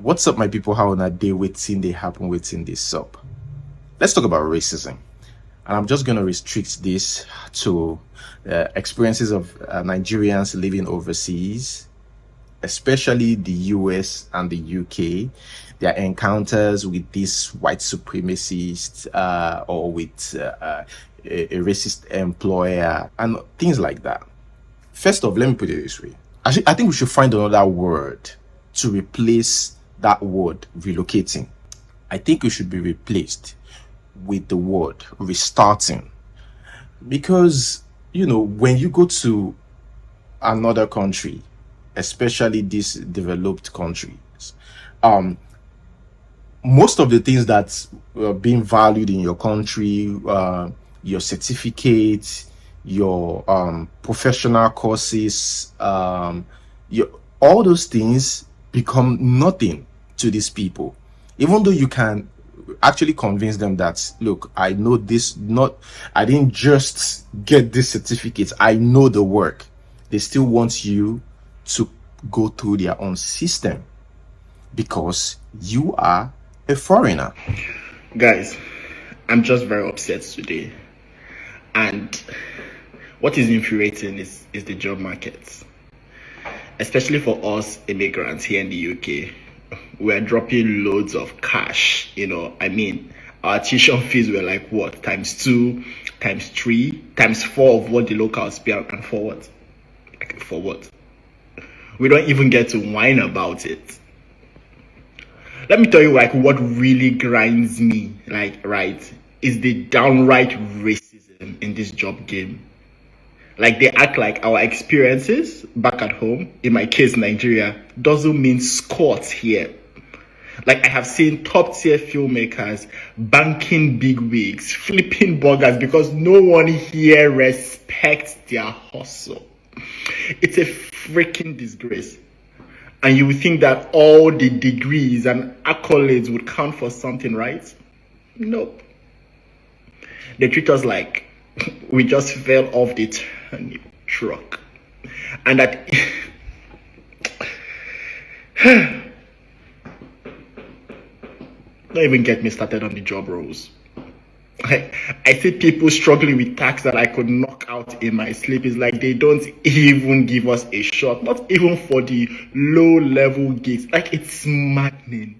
What's up, my people? How on a day waiting they happen waiting this up? Let's talk about racism. And I'm just going to restrict this to experiences of Nigerians living overseas, especially the US and the UK, their encounters with these white supremacists or with a racist employer and things like that. First off, let me put it this way. I think we should find another word to replace that word relocating. I think it should be replaced with the word restarting. Because, when you go to another country, especially these developed countries, most of the things that are being valued in your country, your certificate, your professional courses, all those things become nothing to these people. Even though you can actually convince them that, look, I know this, I didn't just get this certificate, I know the work. They still want you to go through their own system because you are a foreigner. Guys, I'm just very upset today. And what is infuriating is the job market. Especially for us immigrants here in the UK. We're dropping loads of cash, our tuition fees were like what, times 2, times 3, times 4 of what the locals pay, and for what? For what? We don't even get to whine about it. Let me tell you, what really grinds me, is the downright racism in this job game. They act like our experiences back at home, in my case Nigeria, doesn't mean squat here. I have seen top tier filmmakers banking big wigs, flipping burgers because no one here respects their hustle. It's a freaking disgrace. And you would think that all the degrees and accolades would count for something, right? Nope. They treat us like we just fell off the turnip truck. And that... Don't even get me started on the job roles. I see people struggling with tasks that I could knock out in my sleep. It's like they don't even give us a shot. Not even for the low-level gigs. It's maddening.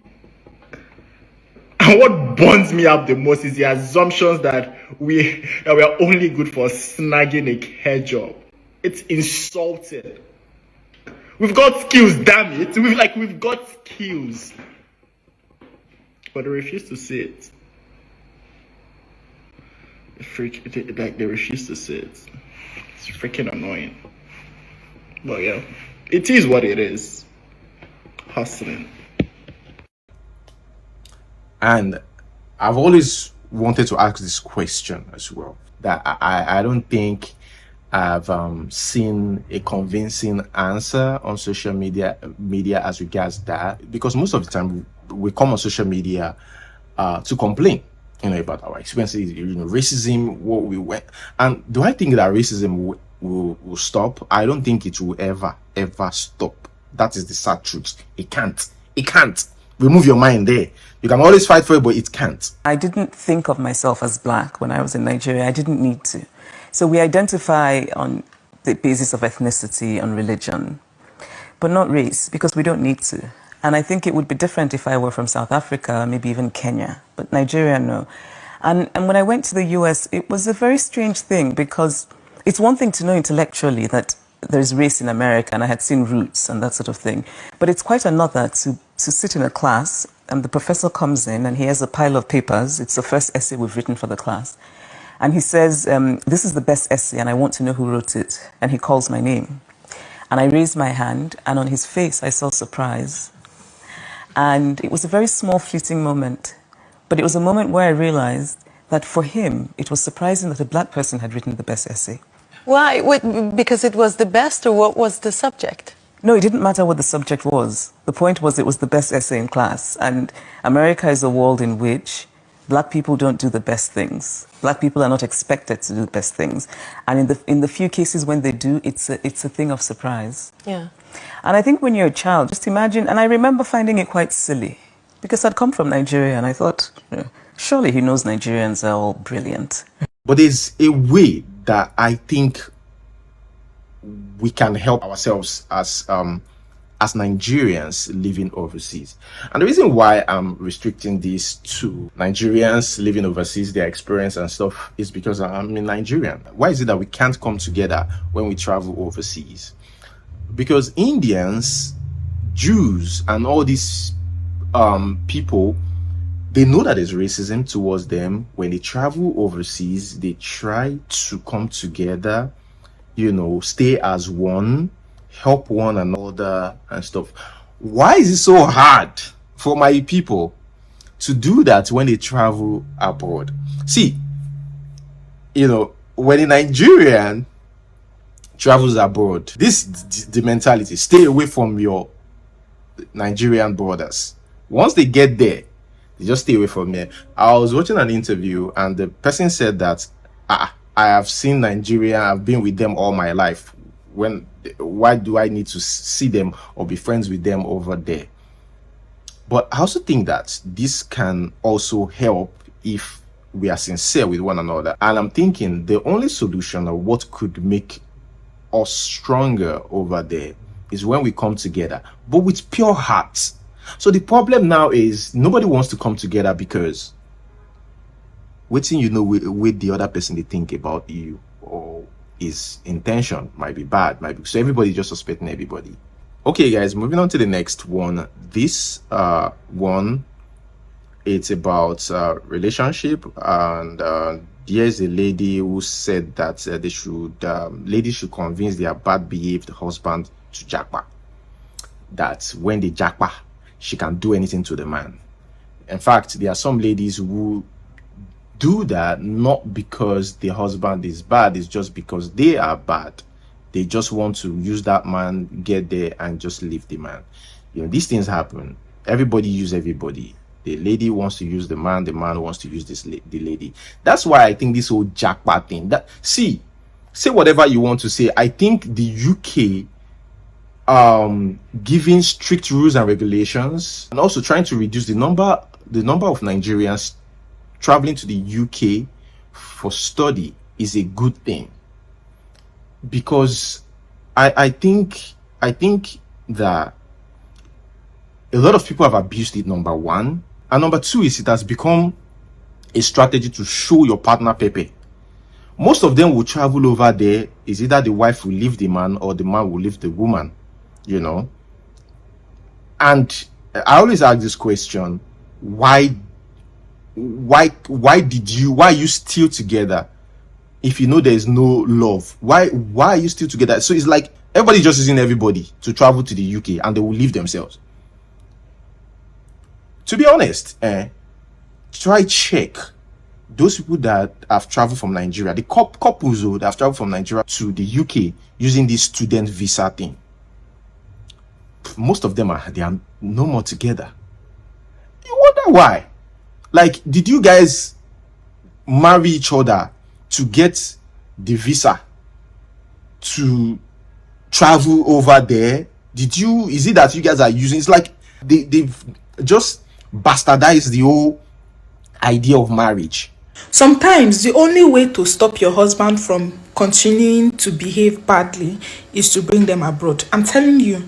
And what burns me up the most is the assumptions that we are only good for snagging a care job. It's insulting. We've got skills, damn it. We've got skills. But they refuse to see it. They refuse to see it. It's freaking annoying. But yeah, it is what it is. Hustling. And I've always wanted to ask this question as well. That I don't think I've seen a convincing answer on social media as regards that, because most of the time we come on social media to complain, about our experiences, racism, what we went. And do I think that racism will stop? I don't think it will ever stop. That is the sad truth. It can't. Remove your mind there. You can always fight for it, but it can't. I didn't think of myself as black when I was in Nigeria. I didn't need to. So we identify on the basis of ethnicity and religion, but not race, because we don't need to. And I think it would be different if I were from South Africa, maybe even Kenya, but Nigeria, no. And when I went to the US, it was a very strange thing, because it's one thing to know intellectually that there's race in America, and I had seen Roots and that sort of thing. But it's quite another to sit in a class, and the professor comes in, and he has a pile of papers. It's the first essay we've written for the class. And he says, this is the best essay, and I want to know who wrote it. And he calls my name. And I raised my hand, and on his face, I saw surprise. And it was a very small, fleeting moment. But it was a moment where I realized that for him, it was surprising that a black person had written the best essay. Why? Because it was the best, or what was the subject? No, it didn't matter what the subject was. The point was it was the best essay in class. And America is a world in which black people don't do the best things. Black people are not expected to do the best things. And in the few cases when they do, it's a thing of surprise. Yeah. And I think when you're a child, just imagine, and I remember finding it quite silly because I'd come from Nigeria and I thought, surely he knows Nigerians are all brilliant. But there's a way that I think we can help ourselves as Nigerians living overseas. And the reason why I'm restricting this to Nigerians living overseas, their experience and stuff, is because I'm a Nigerian. Why is it that we can't come together when we travel overseas? Because Indians, Jews, and all these people, they know that there's racism towards them. When they travel overseas, they try to come together, stay as one, help one another and stuff. Why is it so hard for my people to do that when they travel abroad? See, when a Nigerian travels abroad, the mentality, stay away from your Nigerian brothers. Once they get there, they just stay away from there. I was watching an interview and the person said that I have seen Nigeria, I've been with them all my life. Why do I need to see them or be friends with them over there? But I also think that this can also help if we are sincere with one another. And I'm thinking the only solution of what could make us stronger over there is when we come together, but with pure hearts. So the problem now is nobody wants to come together because waiting, with the other person, they think about you, or his intention might be bad, so everybody just suspecting everybody. Okay, guys, moving on to the next one. This one, it's about relationship, and there's a lady who said that ladies should convince their bad behaved husband to Japa. That when they Japa, she can do anything to the man. In fact, there are some ladies who do that not because the husband is bad, it's just because they are bad. They just want to use that man, get there, and just leave the man. These things happen. Everybody use everybody. The lady wants to use the man wants to use the lady. That's why I think this whole jackpot thing, say whatever you want to say. I think the UK giving strict rules and regulations, and also trying to reduce the number of Nigerians traveling to the UK for study is a good thing, because I think that a lot of people have abused it, number one, and number two is it has become a strategy to show your partner pepe. Most of them will travel over there, is either the wife will leave the man or the man will leave the woman, and I always ask this question: why are you still together if you know there's no love? Why are you still together? So it's like everybody just using everybody to travel to the UK and they will leave themselves. To be honest, try check those people that have traveled from Nigeria, the couples that have traveled from Nigeria to the UK using this student visa thing. Most of them they are no more together. You wonder why? Like, did you guys marry each other to get the visa to travel over there? Is it that you guys are using, it's like they've just bastardized the whole idea of marriage. Sometimes the only way to stop your husband from continuing to behave badly is to bring them abroad. I'm telling you,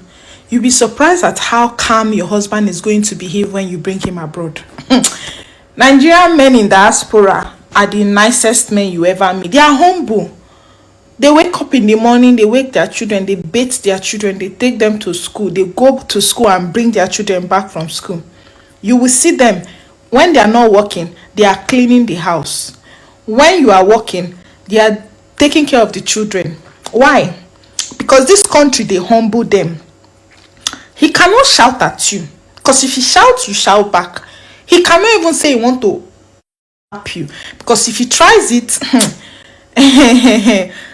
you'll be surprised at how calm your husband is going to behave when you bring him abroad. Nigerian men in diaspora are the nicest men you ever meet. They are humble. They wake up in the morning, they wake their children, they bathe their children, they take them to school, they go to school and bring their children back from school. You will see them, when they are not working, they are cleaning the house. When you are working, they are taking care of the children. Why? Because this country, they humble them. He cannot shout at you, because if he shouts, you shout back. He cannot even say he want to help you, because if he tries it,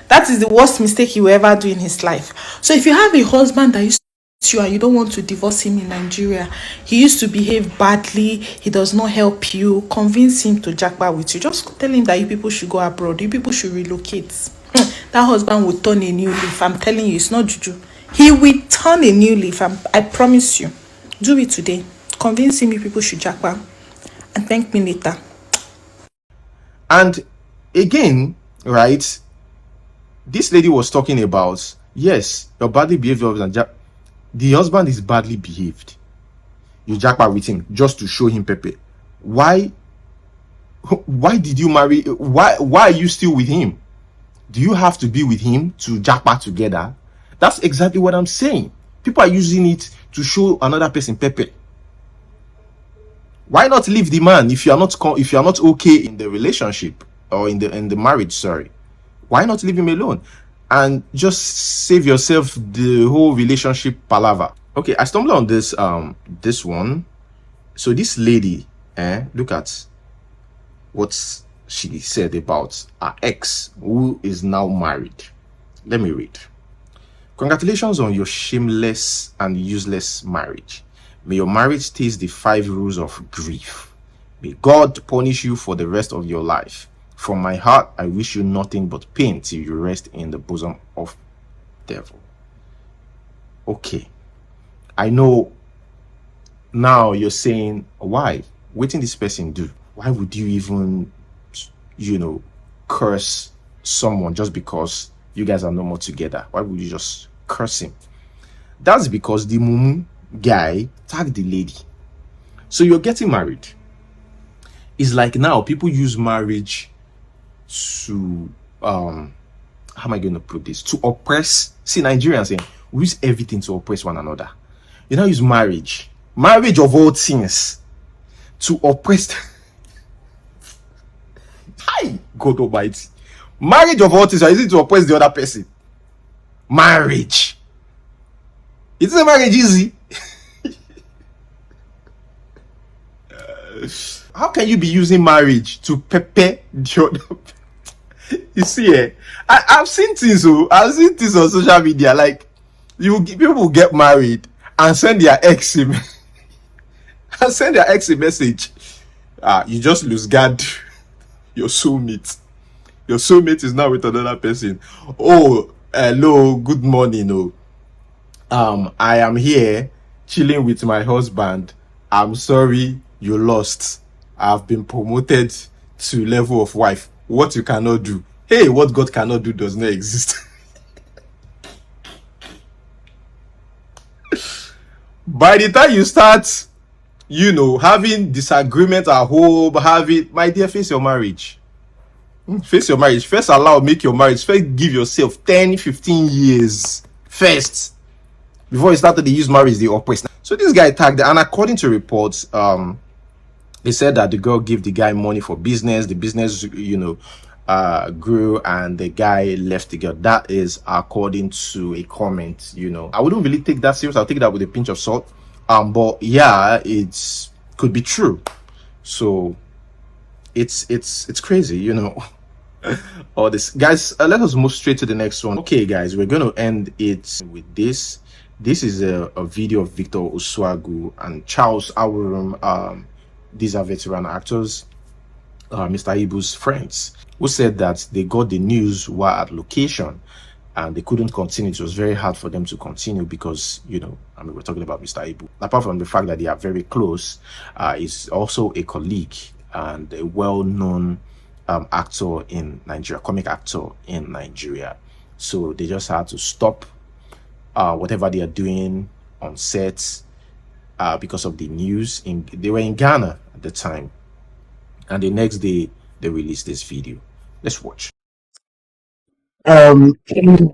that is the worst mistake he will ever do in his life. So if you have a husband that used to you and you don't want to divorce him in Nigeria, he used to behave badly, he does not help you, convince him to jackpot with you. Just tell him that you people should go abroad, you people should relocate. That husband will turn a new leaf. I'm telling you, it's not juju. He will turn a new leaf. I promise you. Do it today. Convincing me people should japa and thank me later. And again, right, this lady was talking about, yes, your badly behaved husband. The husband is badly behaved. You japa with him just to show him Pepe. Why did you marry? Why are you still with him? Do you have to be with him to japa together? That's exactly what I'm saying. People are using it to show another person Pepe. Why not leave the man if you are not okay in the relationship or in the marriage? Sorry, why not leave him alone and just save yourself the whole relationship palaver? Okay, I stumbled on this one. So this lady, look at what she said about her ex who is now married. Let me read. Congratulations on your shameless and useless marriage. May your marriage taste the 5 rules of grief. May God punish you for the rest of your life. From my heart, I wish you nothing but pain till you rest in the bosom of devil. Okay. I know now you're saying, why? What did this person do? Why would you even, curse someone just because you guys are no more together? Why would you just curse him? That's because the mumu guy tagged the lady. So you're getting married. It's like now people use marriage to how am I going to put this? To oppress. See, Nigerians saying we use everything to oppress one another. You now use marriage of all things, to oppress. Hi, God Almighty. Marriage of all things are easy to oppress the other person. Marriage. Isn't marriage easy? How can you be using marriage to prepare the other? You see, I've seen things. I've seen things on social media. Like people get married and send their ex a message. You just lose guard. Your soulmate. Your soulmate is now with another person. Oh, hello, good morning. I am here chilling with my husband. I'm sorry you lost. I've been promoted to level of wife. What you cannot do. Hey, what God cannot do does not exist. By the time you start, having disagreement at home, my dear, face your marriage. Face your marriage. First make your marriage. First give yourself 10, 15 years. First. Before you started to use marriage, they oppress. So this guy tagged, and according to reports, they said that the girl gave the guy money for business. The business, grew, and the guy left the girl. That is according to a comment. I wouldn't really take that serious. I'll take that with a pinch of salt. But yeah, it could be true. So it's crazy, all this, guys. Let us move straight to the next one. Okay, guys, we're going to end it with this. This is a video of Victor Oswagu and Charles Awurum. These are veteran actors, Mr. Ibu's friends, who said that they got the news while at location and they couldn't continue. It was very hard for them to continue because, we're talking about Mr. Ibu. Apart from the fact that they are very close, he's also a colleague and a well-known actor in Nigeria, comic actor in Nigeria. So they just had to stop whatever they are doing on sets because of the news. They were in Ghana at the time, and the next day they released this video. Let's watch. Yesterday,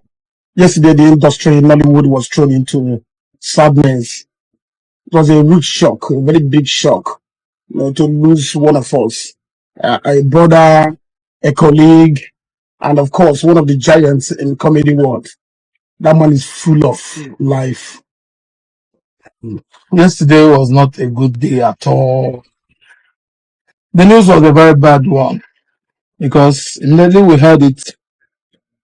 the industry in Nollywood was thrown into sadness. It was a huge shock, a very big shock, to lose one of us, a brother, a colleague, and of course, one of the giants in comedy world. That man is full of life. Yesterday was not a good day at all. The news was a very bad one because immediately we heard it,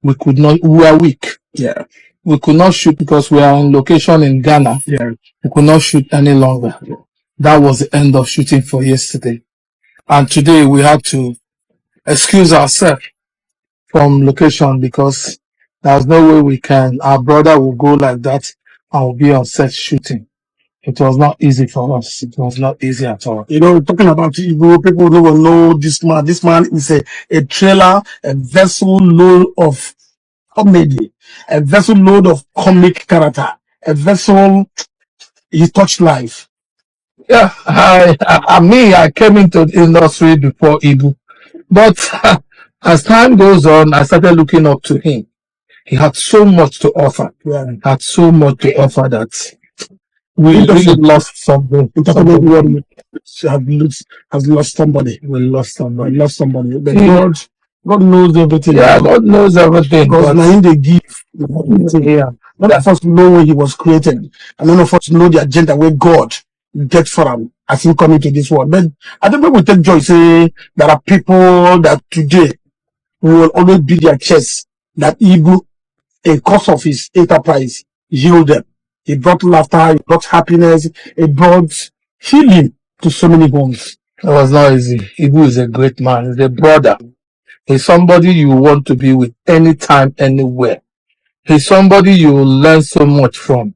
we were weak. Yeah. We could not shoot because we are on location in Ghana. Yeah. We could not shoot any longer. Yeah. That was the end of shooting for yesterday. And today we had to excuse ourselves from location because there's no way our brother will go like that and we'll be on set shooting. It was not easy for us. It was not easy at all. Talking about Igbo, people don't will know this man. This man is a trailer, a vessel load of comedy, a vessel load of comic character, a vessel, he touched life. Yeah, I came into the industry before Ibu, but as time goes on, I started looking up to him. He had so much to offer. Yeah. Had so much to offer that we really lost something. Everybody has lost somebody. We lost somebody. We lost somebody. But Yeah. God knows everything. Yeah, God knows everything. Because now they give. Yeah. None of us know when he was created, and none of us know the agenda where God gets for him as he come into this world. But I think people take joy, say there are people that today will always beat their chest that Ibu, in course of his enterprise, healed them. He brought laughter, he brought happiness, he brought healing to so many homes. It was not easy. Ibu is a great man. He's a brother. He's somebody you want to be with anytime, anywhere. He's somebody you will learn so much from.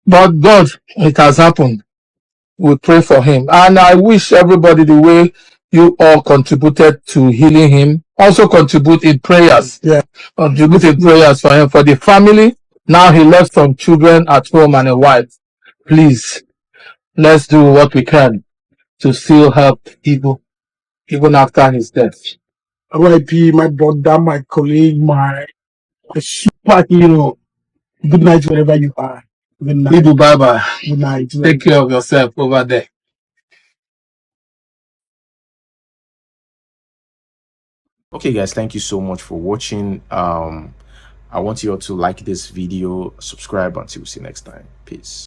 But God, it has happened. We pray for him. And I wish everybody the way you all contributed to healing him, also contribute in prayers. Yeah. Contribute in prayers for him, for the family. Now he left some children at home and a wife. Please, let's do what we can to still help Ibu, even after his death. RIP, my brother, my colleague, my superhero. Good night wherever you are. Good night. Ibu, bye-bye. Good night. Take care of yourself over there. Okay, guys, thank you so much for watching. I want you all to like this video, subscribe. Until we see you next time. Peace.